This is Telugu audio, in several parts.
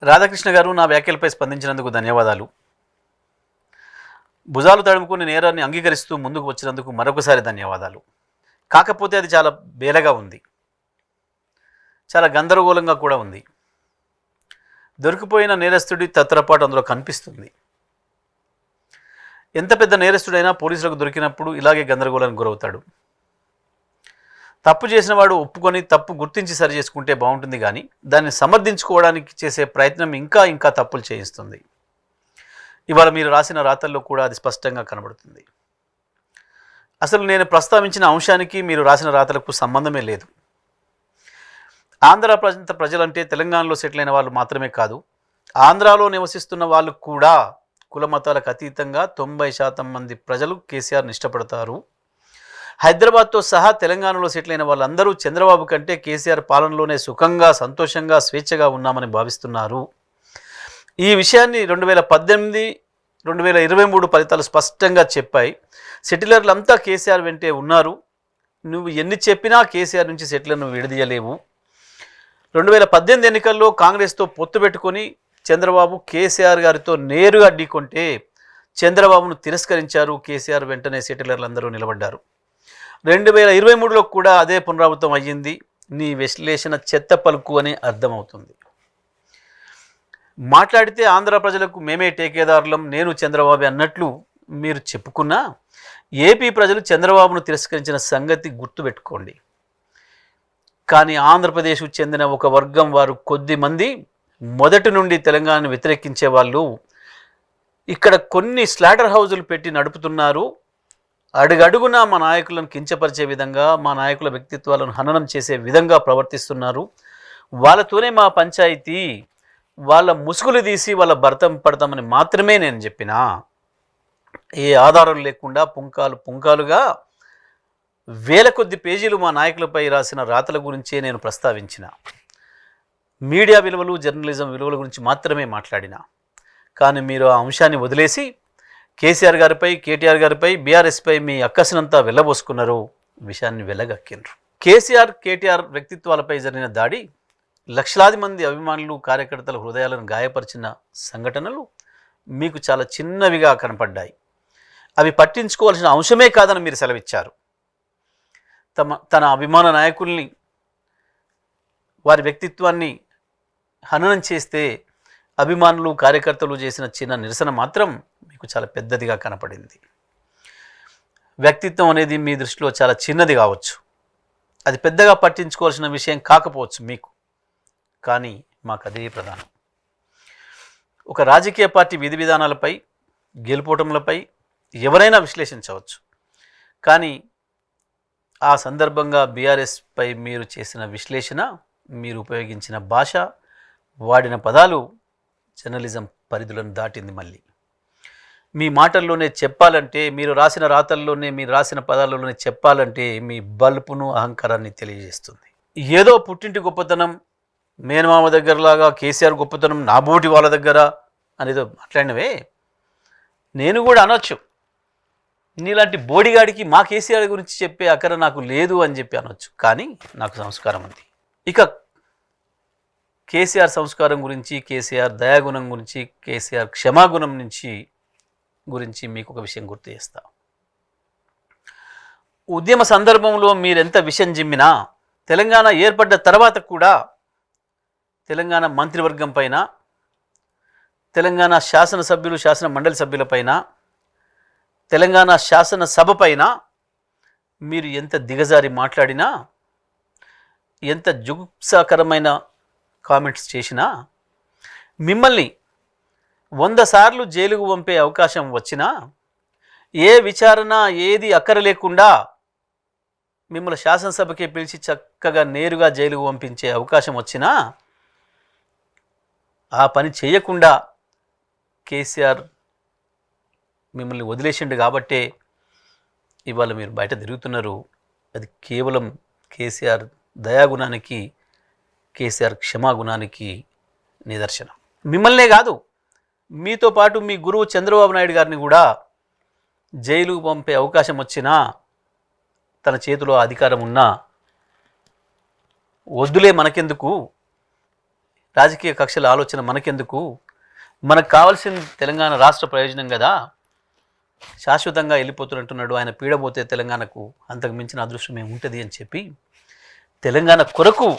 రాధాకృష్ణ గారు నా వ్యాఖ్యలపై స్పందించినందుకు ధన్యవాదాలు. భుజాలు తడుముకుని నేరాన్ని అంగీకరిస్తూ ముందుకు వచ్చినందుకు మరొకసారి ధన్యవాదాలు. కాకపోతే అది చాలా బేలగా ఉంది, చాలా గందరగోళంగా కూడా ఉంది. దొరికిపోయిన నేరస్తుడి తత్రపాటు అందులో కనిపిస్తుంది. ఎంత పెద్ద నేరస్తుడైనా పోలీసులకు దొరికినప్పుడు ఇలాగే గందరగోళానికి గురవుతాడు. తప్పు చేసిన వాడు ఒప్పుకొని తప్పు గుర్తించి సరి చేసుకుంటే బాగుంటుంది, కానీ దాన్ని సమర్థించుకోవడానికి చేసే ప్రయత్నం ఇంకా ఇంకా తప్పులు చేయిస్తుంది. ఇవాళ మీరు రాసిన రాతల్లో కూడా అది స్పష్టంగా కనబడుతుంది. అసలు నేను ప్రస్తావించిన అంశానికి మీరు రాసిన రాతలకు సంబంధమే లేదు. ఆంధ్ర ప్రజలంటే తెలంగాణలో సెటిల్ అయిన వాళ్ళు మాత్రమే కాదు, ఆంధ్రాలో నివసిస్తున్న వాళ్ళు కూడా కుల మతాలకు అతీతంగా 90% మంది ప్రజలు కేసీఆర్ని ఇష్టపడతారు. హైదరాబాద్తో సహా తెలంగాణలో సెటిల్ అయిన వాళ్ళందరూ చంద్రబాబు కంటే కేసీఆర్ పాలనలోనే సుఖంగా, సంతోషంగా, స్వేచ్ఛగా ఉన్నామని భావిస్తున్నారు. ఈ విషయాన్ని 2018, 2023 ఫలితాలు స్పష్టంగా చెప్పాయి. సెటిలర్లంతా కేసీఆర్ వెంటే ఉన్నారు. నువ్వు ఎన్ని చెప్పినా కేసీఆర్ నుంచి సెటిలర్ను విడదీయలేవు. 2018 ఎన్నికల్లో కాంగ్రెస్తో పొత్తు పెట్టుకొని చంద్రబాబు కేసీఆర్ గారితో నేరుగా ఢీకొంటే చంద్రబాబును తిరస్కరించారు. కేసీఆర్ వెంటనే సెటిలర్లందరూ నిలబడ్డారు. 2023లో కూడా అదే పునరావృతం అయ్యింది. నీ విశ్లేషణ చెత్త పలుకు అని అర్థమవుతుంది. మాట్లాడితే ఆంధ్ర ప్రజలకు మేమే టేకేదారులం, నేను చంద్రబాబు అన్నట్లు మీరు చెప్పుకున్నా ఏపీ ప్రజలు చంద్రబాబును తిరస్కరించిన సంగతి గుర్తుపెట్టుకోండి. కానీ ఆంధ్రప్రదేశ్కు చెందిన ఒక వర్గం వారు కొద్ది మంది మొదటి నుండి తెలంగాణను వ్యతిరేకించే వాళ్ళు ఇక్కడ కొన్ని స్లాటర్ హౌజులు పెట్టి నడుపుతున్నారు. అడుగడుగున మా నాయకులను కించపరిచే విధంగా, మా నాయకుల వ్యక్తిత్వాలను హననం చేసే విధంగా ప్రవర్తిస్తున్నారు. వాళ్ళతోనే మా పంచాయతీ, వాళ్ళ ముసుగులు తీసి వాళ్ళ భర్తం పడతామని మాత్రమే నేను చెప్పినా. ఏ ఆధారం లేకుండా పుంకాలుగా వేల కొద్ది పేజీలు మా నాయకులపై రాసిన రాతల గురించే నేను ప్రస్తావించిన. మీడియా విలువలు, జర్నలిజం విలువల గురించి మాత్రమే మాట్లాడిన. కానీ మీరు ఆ అంశాన్ని వదిలేసి కేసీఆర్ గారిపై, కేటీఆర్ గారిపై, బీఆర్ఎస్పై మీ అక్కసినంతా వెళ్ళబోసుకున్నారు, విషయాన్ని వెళ్ళగక్కినరు. కేసీఆర్, కేటీఆర్ వ్యక్తిత్వాలపై జరిగిన దాడి లక్షలాది మంది అభిమానులు, కార్యకర్తల హృదయాలను గాయపరిచిన సంఘటనలు మీకు చాలా చిన్నవిగా కనపడ్డాయి. అవి పట్టించుకోవాల్సిన అంశమే కాదని మీరు సెలవిచ్చారు. తన అభిమాన నాయకుల్ని, వారి వ్యక్తిత్వాన్ని హననం చేస్తే అభిమానులు, కార్యకర్తలు చేసిన చిన్న నిరసన మాత్రం మీకు చాలా పెద్దదిగా కనపడింది. వ్యక్తిత్వం అనేది మీ దృష్టిలో చాలా చిన్నది కావచ్చు, అది పెద్దగా పట్టించుకోవాల్సిన విషయం కాకపోవచ్చు మీకు, కానీ మాకు అదే ప్రధానం. ఒక రాజకీయ పార్టీ విధి విధానాలపై, గెలుపోటములపై ఎవరైనా విశ్లేషించవచ్చు, కానీ ఆ సందర్భంగా బీఆర్ఎస్పై మీరు చేసిన విశ్లేషణ, మీరు ఉపయోగించిన భాష, వాడిన పదాలు జర్నలిజం పరిధులను దాటింది. మళ్ళీ మీ మాటల్లోనే చెప్పాలంటే, మీరు రాసిన రాతల్లోనే, మీరు రాసిన పదాల్లోనే చెప్పాలంటే మీ బల్పును, అహంకారాన్ని తెలియజేస్తుంది. ఏదో పుట్టింటి గొప్పతనం, మేనమామ దగ్గరలాగా కేసీఆర్ గొప్పతనం నా బోటి వాళ్ళ దగ్గర అనేదో మాట్లాడినవే. నేను కూడా అనొచ్చు, నీలాంటి బోడిగాడికి మా కేసీఆర్ గురించి చెప్పే అక్కర నాకు లేదు అని చెప్పి అనొచ్చు. కానీ నాకు సంస్కారం ఉంది. ఇక కేసీఆర్ సంస్కారం గురించి, కేసీఆర్ దయాగుణం గురించి, కేసీఆర్ క్షమాగుణం గురించి మీకు ఒక విషయం గుర్తు చేస్తా. ఉద్యమ సందర్భంలో మీరెంత విషయం జిమ్మినా, తెలంగాణ ఏర్పడ్డ తర్వాత కూడా తెలంగాణ మంత్రివర్గం పైన, తెలంగాణ శాసనసభ్యులు, శాసన మండలి సభ్యులపైన, తెలంగాణ శాసనసభ పైన మీరు ఎంత దిగజారి మాట్లాడినా, ఎంత జుగుప్సాకరమైన కామెంట్స్ చేసినా, మిమ్మల్ని 100 సార్లు జైలుకు పంపే అవకాశం వచ్చినా, ఏ విచారణ ఏది అక్కర లేకుండా మిమ్మల్ని శాసనసభకే పిలిచి చక్కగా నేరుగా జైలుకు పంపించే అవకాశం వచ్చినా ఆ పని చేయకుండా కేసీఆర్ మిమ్మల్ని వదిలేసిండు కాబట్టే ఇవాళ మీరు బయట తిరుగుతున్నారు. అది కేవలం కేసీఆర్ దయాగుణానికి, కేసీఆర్ క్షమాగుణానికి నిదర్శనం. మిమ్మల్నే కాదు, మీతో పాటు మీ గురువు చంద్రబాబు నాయుడు గారిని కూడా జైలుకు పంపే అవకాశం వచ్చినా, తన చేతిలో అధికారం ఉన్నా వద్దులే మనకెందుకు, రాజకీయ కక్షల ఆలోచన మనకెందుకు, మనకు కావాల్సిన తెలంగాణ రాష్ట్ర ప్రయోజనం కదా, శాశ్వతంగా వెళ్ళిపోతున్నట్టున్నాడు ఆయన, పీడబోతే తెలంగాణకు అంతకు మించిన అదృష్టం ఏముంటుంది అని చెప్పి తెలంగాణ కొరకు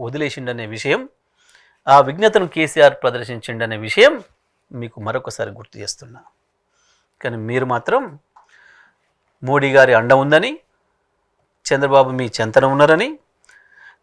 వదిలేసిండనే విషయం, ఆ విజ్ఞతను కేసీఆర్ ప్రదర్శించిండనే విషయం మీకు మరొకసారి గుర్తు చేస్తున్నా. కానీ మీరు మాత్రం మోడీ గారి అండ ఉందని, చంద్రబాబు మీ చెంతన ఉన్నారని,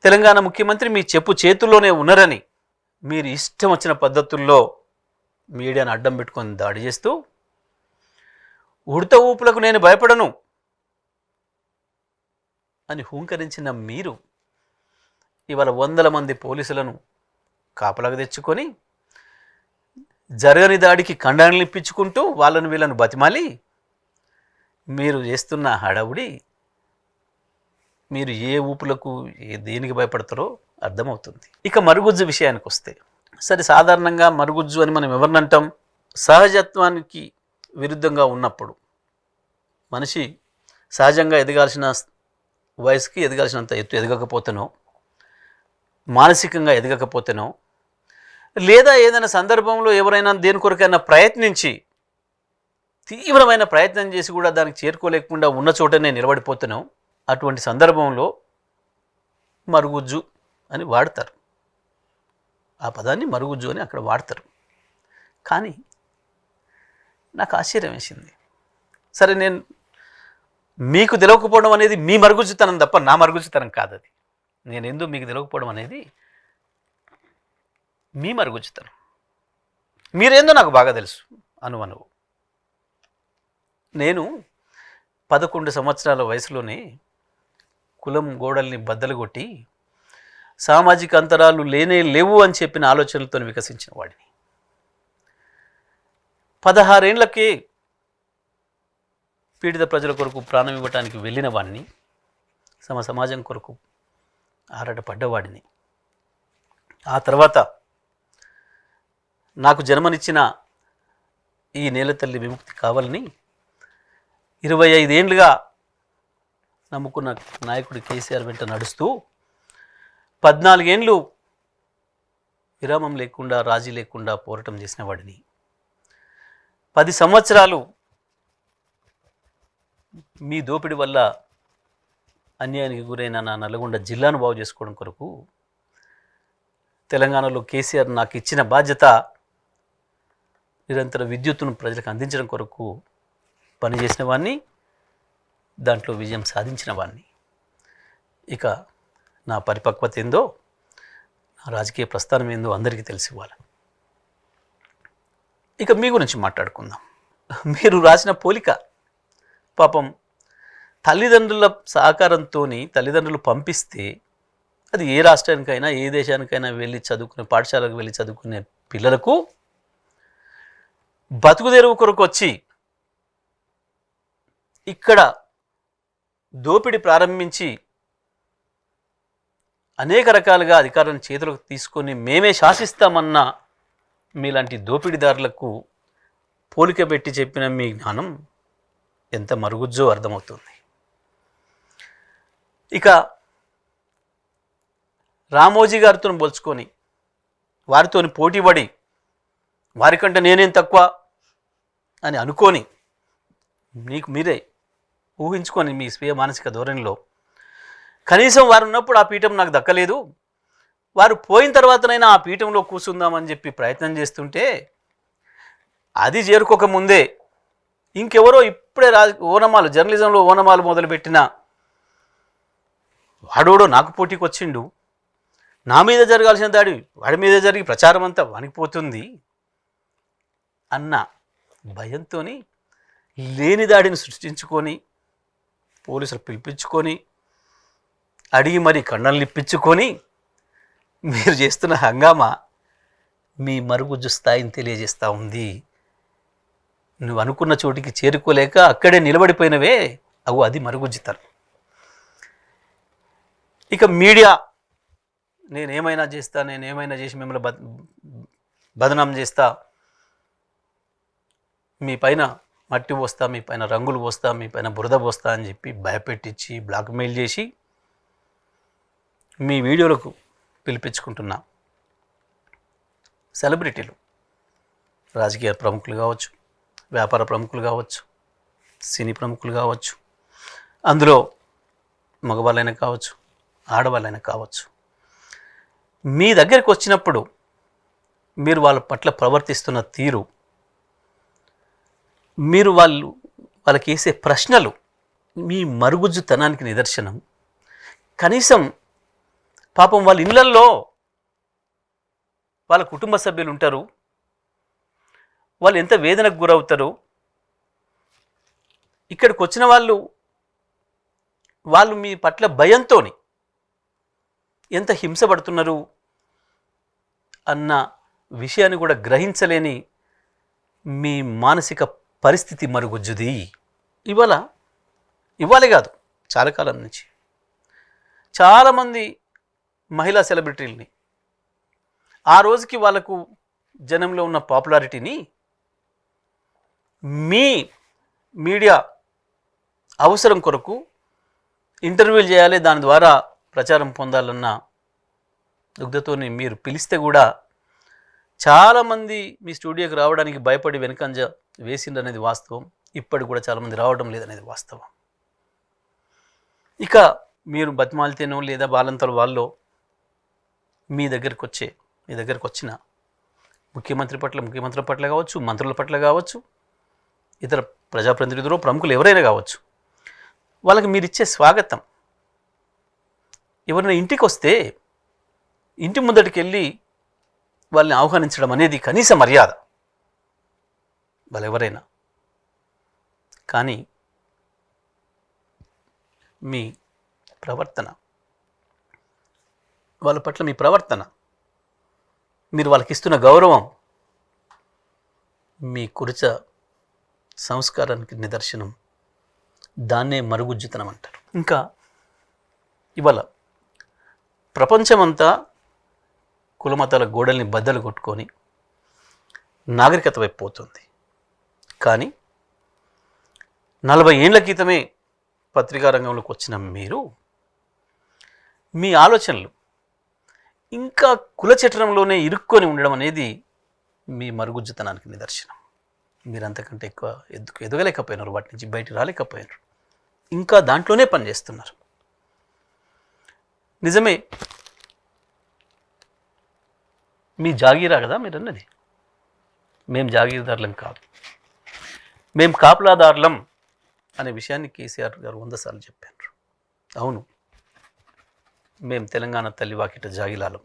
తెలంగాణ ముఖ్యమంత్రి మీ చెప్పు చేతుల్లోనే ఉన్నారని మీరు ఇష్టం వచ్చిన పద్ధతుల్లో మీడియాను అడ్డం పెట్టుకొని దాడి చేస్తూ, ఉడత ఊపులకు నేను భయపడను అని హూంకరించిన మీరు ఇవాళ వందల మంది పోలీసులను కాపలాగా తెచ్చుకొని జరగని దాడికి ఖండనలు ఇప్పించుకుంటూ వాళ్ళను వీళ్ళను బతిమాలి మీరు చేస్తున్న హడావుడి, మీరు ఏ ఊపులకు దేనికి భయపడతారో అర్థమవుతుంది. ఇక మరుగుజ్జు విషయానికి వస్తే, సరే సాధారణంగా మరుగుజ్జు అని మనం ఎవరినంటాం, సహజత్వానికి విరుద్ధంగా ఉన్నప్పుడు, మనిషి సహజంగా ఎదగాల్సిన వయసుకి ఎదగాల్సినంత ఎత్తు ఎదగకపోతేనో, మానసికంగా ఎదగకపోతేనో, లేదా ఏదైనా సందర్భంలో ఎవరైనా దేని కొరకైనా ప్రయత్నించి తీవ్రమైన ప్రయత్నం చేసి కూడా దానికి చేరుకోలేకుండా ఉన్న చోటనే నిలబడిపోతున్నాం, అటువంటి సందర్భంలో మరుగుజ్జు అని వాడతారు. ఆ పదాన్ని మరుగుజ్జు అని అక్కడ వాడతారు. కానీ నాకు ఆశ్చర్యం వేసింది. సరే, నేను మీకు తెలియకపోవడం అనేది మీ మరుగుజ్జుతనం తప్ప నా మరుగుజ్జుతనం కాదు. అది నేను ఎందుకు మీకు తెలియకపోవడం అనేది మీ మరుగుజ్జుతనం. మీరేందో నాకు బాగా తెలుసు అనువనువు. నేను 11 సంవత్సరాల వయసులోనే కులం గోడల్ని బద్దలు కొట్టి సామాజిక అంతరాలు లేనే లేవు అని చెప్పిన ఆలోచనలతో వికసించిన వాడిని. 16 ఏళ్లకే పీడిత ప్రజల కొరకు ప్రాణం ఇవ్వటానికి వెళ్ళిన వాడిని, సమాజం కొరకు ఆరాటపడ్డవాడిని. ఆ తర్వాత నాకు జన్మనిచ్చిన ఈ నేల తల్లి విముక్తి కావాలని 25 ఏళ్లుగా నమ్ముకున్న నాయకుడు కేసీఆర్ వెంట నడుస్తూ 14 ఏళ్ళు విరామం లేకుండా, రాజీ లేకుండా పోరాటం చేసిన వాడిని. 10 సంవత్సరాలు మీ దోపిడీ వల్ల అన్యాయానికి గురైన నా నల్గొండ జిల్లాను బాగు చేసుకోవడం కొరకు తెలంగాణలో కేసీఆర్ నాకు ఇచ్చిన బాధ్యత నిరంతర విద్యుత్తును ప్రజలకు అందించడం కొరకు పనిచేసిన వాడిని, దాంట్లో విజయం సాధించిన వాడిని. ఇక నా పరిపక్వత ఏందో, నా రాజకీయ ప్రస్థానం ఏందో అందరికీ తెలిసి ఇవ్వాలి. ఇక మీ గురించి మాట్లాడుకుందాం. మీరు రాసిన పోలిక పాపం తల్లిదండ్రుల సహకారంతో తల్లిదండ్రులు పంపిస్తే అది ఏ రాష్ట్రానికైనా ఏ దేశానికైనా వెళ్ళి చదువుకునే, పాఠశాలకు వెళ్ళి చదువుకునే పిల్లలకు బతుకు తెరువు కొరకు వచ్చి ఇక్కడ దోపిడీ ప్రారంభించి అనేక రకాలుగా అధికారాన్ని చేతులకు తీసుకొని మేమే శాసిస్తామన్న మీలాంటి దోపిడీదారులకు పోలిక పెట్టి చెప్పిన మీ జ్ఞానం ఎంత మరుగుజ్జో అర్థమవుతుంది. ఇక రామోజీ గారితో పోల్చుకొని, వారితో పోటీపడి వారికంటే నేనేం తక్కువ అని అనుకొని మీకు మీరే ఊహించుకొని మీ స్వీయ మానసిక ధోరణిలో కనీసం వారు ఉన్నప్పుడు ఆ పీఠం నాకు దక్కలేదు, వారు పోయిన తర్వాతనైనా ఆ పీఠంలో కూర్చుందామని చెప్పి ప్రయత్నం చేస్తుంటే, అది చేరుకోకముందే ఇంకెవరో ఇప్పుడే ఓనమాలు, జర్నలిజంలో ఓనమాలు మొదలుపెట్టిన వాడోడో నాకు పోటీకి వచ్చిండు, నా మీద జరగాల్సిన దాడి వాడి మీద జరిగి ప్రచారం అంతా వణికిపోతుంది అన్న భయంతో లేని దాడిని సృష్టించుకొని, పోలీసులు పిలిపించుకొని, అడిగి మరీ కండలు ఇప్పించుకొని మీరు చేస్తున్న హంగామా మీ మరుగుజ్జు స్థాయిని తెలియజేస్తూ ఉంది. నువ్వు అనుకున్న చోటికి చేరుకోలేక అక్కడే నిలబడిపోయినవే, అది మరుగుజ్జుతనం. ఇక మీడియా నేనేమైనా చేస్తా, నేనేమైనా చేసి మిమ్మల్ని బదనాం చేస్తా, మీ పైన మట్టి పోస్తా, మీ పైన రంగులు పోస్తా, మీ పైన బురద పోస్తా అని చెప్పి భయపెట్టించి బ్లాక్మెయిల్ చేసి మీ వీడియోలకు పిలిపించుకుంటున్నా సెలబ్రిటీలు, రాజకీయ ప్రముఖులు కావచ్చు, వ్యాపార ప్రముఖులు కావచ్చు, సినీ ప్రముఖులు కావచ్చు, అందులో మగవాళ్ళైనా కావచ్చు, ఆడవాళ్ళైనా కావచ్చు, మీ దగ్గరికి వచ్చినప్పుడు మీరు వాళ్ళ పట్ల ప్రవర్తిస్తున్న తీరు, మీరు వాళ్ళకి వేసే ప్రశ్నలు మీ మరుగుజ్జుతనానికి నిదర్శనం. కనీసం పాపం వాళ్ళ ఇళ్ళల్లో వాళ్ళ కుటుంబ సభ్యులు ఉంటారు, వాళ్ళు ఎంత వేదనకు గురవుతారు. ఇక్కడికి వచ్చిన వాళ్ళు మీ పట్ల భయంతో ఎంత హింసపడుతున్నారు అన్న విషయాన్ని కూడా గ్రహించలేని మీ మానసిక పరిస్థితి మరుగుజ్జుది. ఇవాళే కాదు, చాలా కాలం నుంచి చాలామంది మహిళా సెలబ్రిటీలని ఆ రోజుకి వాళ్ళకు జనంలో ఉన్న పాపులారిటీని మీ మీడియా అవసరం కొరకు ఇంటర్వ్యూలు చేయాలి, దాని ద్వారా ప్రచారం పొందాలన్న దుగ్ధతోని మీరు పిలిస్తే కూడా చాలామంది మీ స్టూడియోకి రావడానికి భయపడి వెనుకంజ వేసిందనేది వాస్తవం. ఇప్పటికి కూడా చాలామంది రావడం లేదనేది వాస్తవం. ఇక మీరు బతిమాలితేనో లేదా బాలంతల వాళ్ళు మీ దగ్గరికి వచ్చిన ముఖ్యమంత్రుల పట్ల కావచ్చు, మంత్రుల పట్ల కావచ్చు, ఇతర ప్రజాప్రతినిధులు, ప్రముఖులు ఎవరైనా కావచ్చు, వాళ్ళకి మీరు ఇచ్చే స్వాగతం, ఎవరైనా ఇంటికి వస్తే ఇంటి ముందటికి వెళ్ళి వాళ్ళని ఆహ్వానించడం అనేది కనీస మర్యాద వాళ్ళెవరైనా. కానీ మీ ప్రవర్తన, వాళ్ళ పట్ల మీ ప్రవర్తన, మీరు వాళ్ళకి ఇస్తున్న గౌరవం మీ కురిచ సంస్కారానికి నిదర్శనం. దాన్నే మరుగుజ్జుతనం అంటారు. ఇంకా ఇవాళ ప్రపంచమంతా కులమతాల గోడల్ని బద్దలు కొట్టుకొని నాగరికత వైపు పోతుంది. కానీ 40 ఏళ్ల క్రితమే పత్రికా రంగంలోకి వచ్చిన మీరు, మీ ఆలోచనలు ఇంకా కుల చట్రంలోనే ఇరుక్కొని ఉండడం అనేది మీ మరుగుజ్జుతనానికి నిదర్శనం. మీరు అంతకంటే ఎక్కువ ఎదగలేకపోయినారు, వాటి నుంచి బయట రాలేకపోయినారు, ఇంకా దాంట్లోనే పనిచేస్తున్నారు. నిజమే, మీ జాగీరా కదా మీరు అన్నది. మేము జాగీర్దారులం కాదు, మేము కాపలాదారులం అనే విషయాన్ని కేసీఆర్ గారు 100 సార్లు చెప్పారు. అవును, మేము తెలంగాణ తల్లి వాకిట జాగిలాలం.